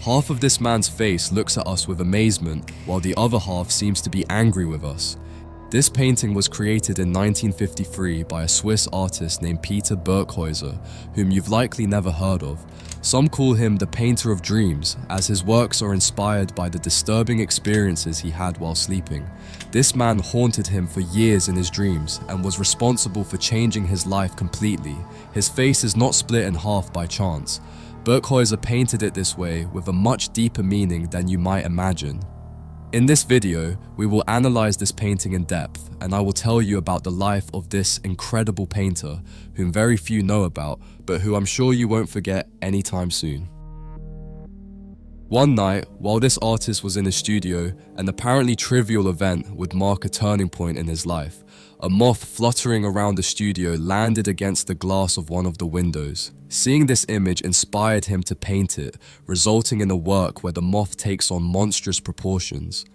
Half of this man's face looks at us with amazement, while the other half seems to be angry with us. This painting was created in 1953 by a Swiss artist named Peter Birkhäuser, whom you've likely never heard of. Some call him the painter of dreams, as his works are inspired by the disturbing experiences he had while sleeping. This man haunted him for years in his dreams and was responsible for changing his life completely. His face is not split in half by chance. Birkhäuser painted it this way with a much deeper meaning than you might imagine. In this video, we will analyze this painting in depth, and I will tell you about the life of this incredible painter, whom very few know about, but who I'm sure you won't forget anytime soon. One night, while this artist was in his studio, an apparently trivial event would mark a turning point in his life. A moth fluttering around the studio landed against the glass of one of the windows. Seeing this image inspired him to paint it, resulting in a work where the moth takes on monstrous proportions.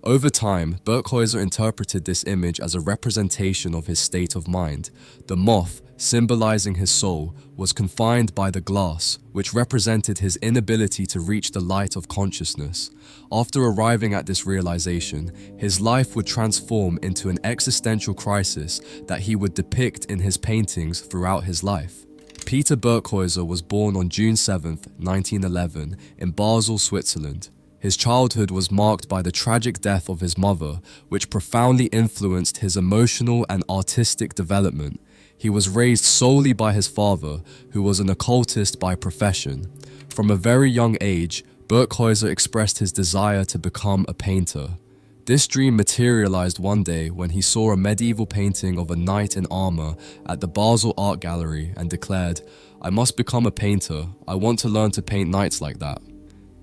Over time, Birkhäuser interpreted this image as a representation of his state of mind. The moth, symbolizing his soul, was confined by the glass, which represented his inability to reach the light of consciousness. After arriving at this realization, his life would transform into an existential crisis that he would depict in his paintings throughout his life. Peter Birkhäuser was born on June 7, 1911, in Basel, Switzerland. His childhood was marked by the tragic death of his mother, which profoundly influenced his emotional and artistic development. He was raised solely by his father, who was an occultist by profession. From a very young age, Birkhäuser expressed his desire to become a painter. This dream materialized one day when he saw a medieval painting of a knight in armor at the Basel Art Gallery and declared, "I must become a painter. I want to learn to paint knights like that."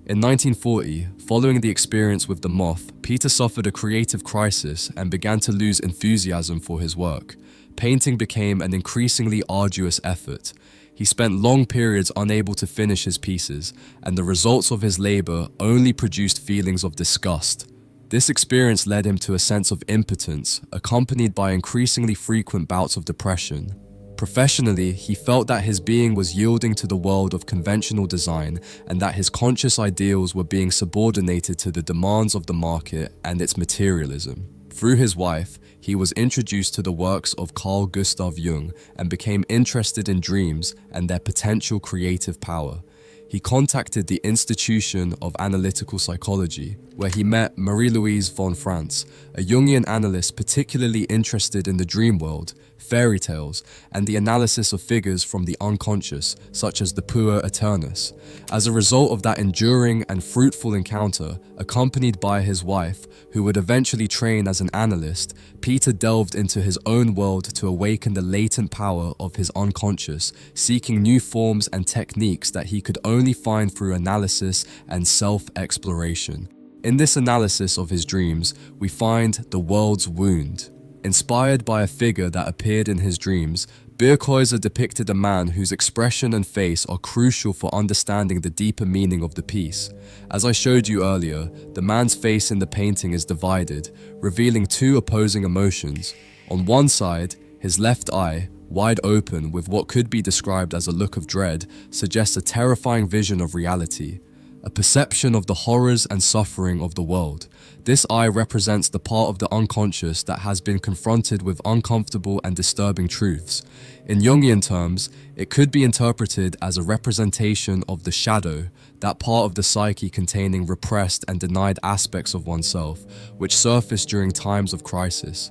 In 1940, following the experience with the moth, Peter suffered a creative crisis and began to lose enthusiasm for his work. Painting became an increasingly arduous effort. He spent long periods unable to finish his pieces, and the results of his labor only produced feelings of disgust. This experience led him to a sense of impotence, accompanied by increasingly frequent bouts of depression. Professionally, he felt that his being was yielding to the world of conventional design and that his conscious ideals were being subordinated to the demands of the market and its materialism. Through his wife, he was introduced to the works of Carl Jung and became interested in dreams and their potential creative power. He contacted the Institution of Analytical Psychology, where he met Marie-Louise von Franz, a Jungian analyst particularly interested in the dream world, fairy tales, and the analysis of figures from the unconscious, such as the puer aeternus. As a result of that enduring and fruitful encounter, accompanied by his wife, who would eventually train as an analyst, Peter delved into his own world to awaken the latent power of his unconscious, seeking new forms and techniques that he could only find through analysis and self-exploration. In this analysis of his dreams, we find the world's wound. Inspired by a figure that appeared in his dreams, Birkhäuser depicted a man whose expression and face are crucial for understanding the deeper meaning of the piece. As I showed you earlier, the man's face in the painting is divided, revealing two opposing emotions. On one side, his left eye, wide open with what could be described as a look of dread, suggests a terrifying vision of reality, a perception of the horrors and suffering of the world. This eye represents the part of the unconscious that has been confronted with uncomfortable and disturbing truths. In Jungian terms, it could be interpreted as a representation of the shadow, that part of the psyche containing repressed and denied aspects of oneself, which surface during times of crisis.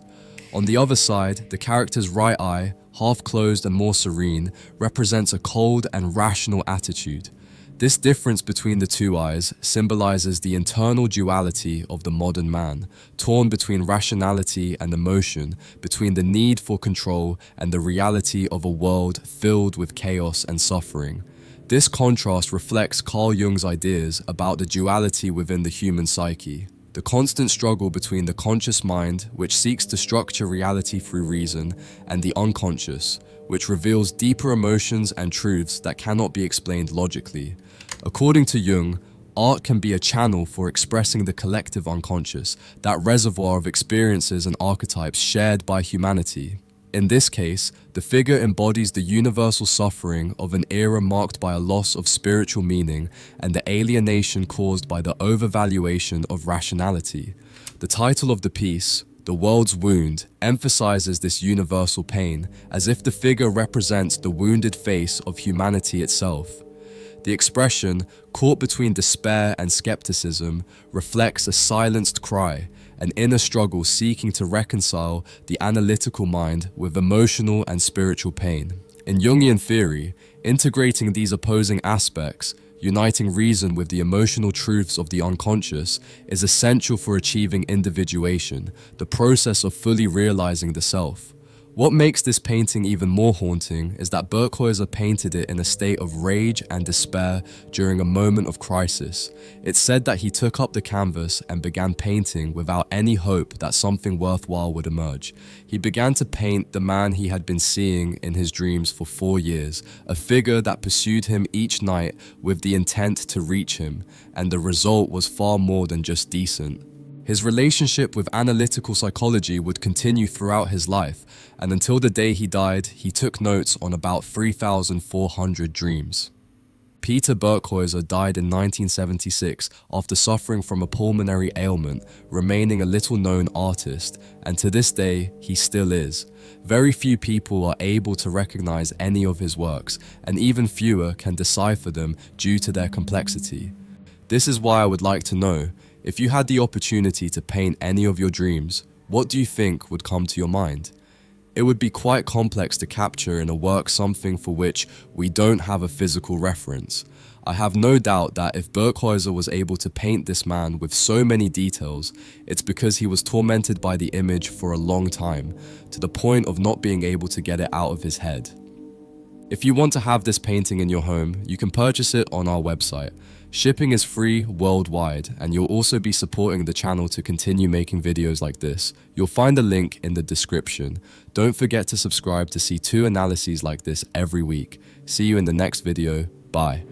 On the other side, the character's right eye, half closed and more serene, represents a cold and rational attitude. This difference between the two eyes symbolizes the internal duality of the modern man, torn between rationality and emotion, between the need for control and the reality of a world filled with chaos and suffering. This contrast reflects Carl Jung's ideas about the duality within the human psyche. The constant struggle between the conscious mind, which seeks to structure reality through reason, and the unconscious, which reveals deeper emotions and truths that cannot be explained logically. According to Jung, art can be a channel for expressing the collective unconscious, that reservoir of experiences and archetypes shared by humanity. In this case, the figure embodies the universal suffering of an era marked by a loss of spiritual meaning and the alienation caused by the overvaluation of rationality. The title of the piece, The World's Wound, emphasizes this universal pain, as if the figure represents the wounded face of humanity itself. The expression, caught between despair and skepticism, reflects a silenced cry, an inner struggle seeking to reconcile the analytical mind with emotional and spiritual pain. In Jungian theory, integrating these opposing aspects, uniting reason with the emotional truths of the unconscious, is essential for achieving individuation, the process of fully realizing the self. What makes this painting even more haunting is that Birkhäuser painted it in a state of rage and despair during a moment of crisis. It's said that he took up the canvas and began painting without any hope that something worthwhile would emerge. He began to paint the man he had been seeing in his dreams for 4 years, a figure that pursued him each night with the intent to reach him, and the result was far more than just decent. His relationship with analytical psychology would continue throughout his life, and until the day he died, he took notes on about 3,400 dreams. Peter Birkhäuser died in 1976 after suffering from a pulmonary ailment, remaining a little-known artist, and to this day, he still is. Very few people are able to recognize any of his works, and even fewer can decipher them due to their complexity. This is why I would like to know, if you had the opportunity to paint any of your dreams, what do you think would come to your mind? It would be quite complex to capture in a work something for which we don't have a physical reference. I have no doubt that if Birkhäuser was able to paint this man with so many details, it's because he was tormented by the image for a long time, to the point of not being able to get it out of his head. If you want to have this painting in your home, you can purchase it on our website. Shipping is free worldwide, and you'll also be supporting the channel to continue making videos like this. You'll find a link in the description. Don't forget to subscribe to see 2 analyses like this every week. See you in the next video. Bye.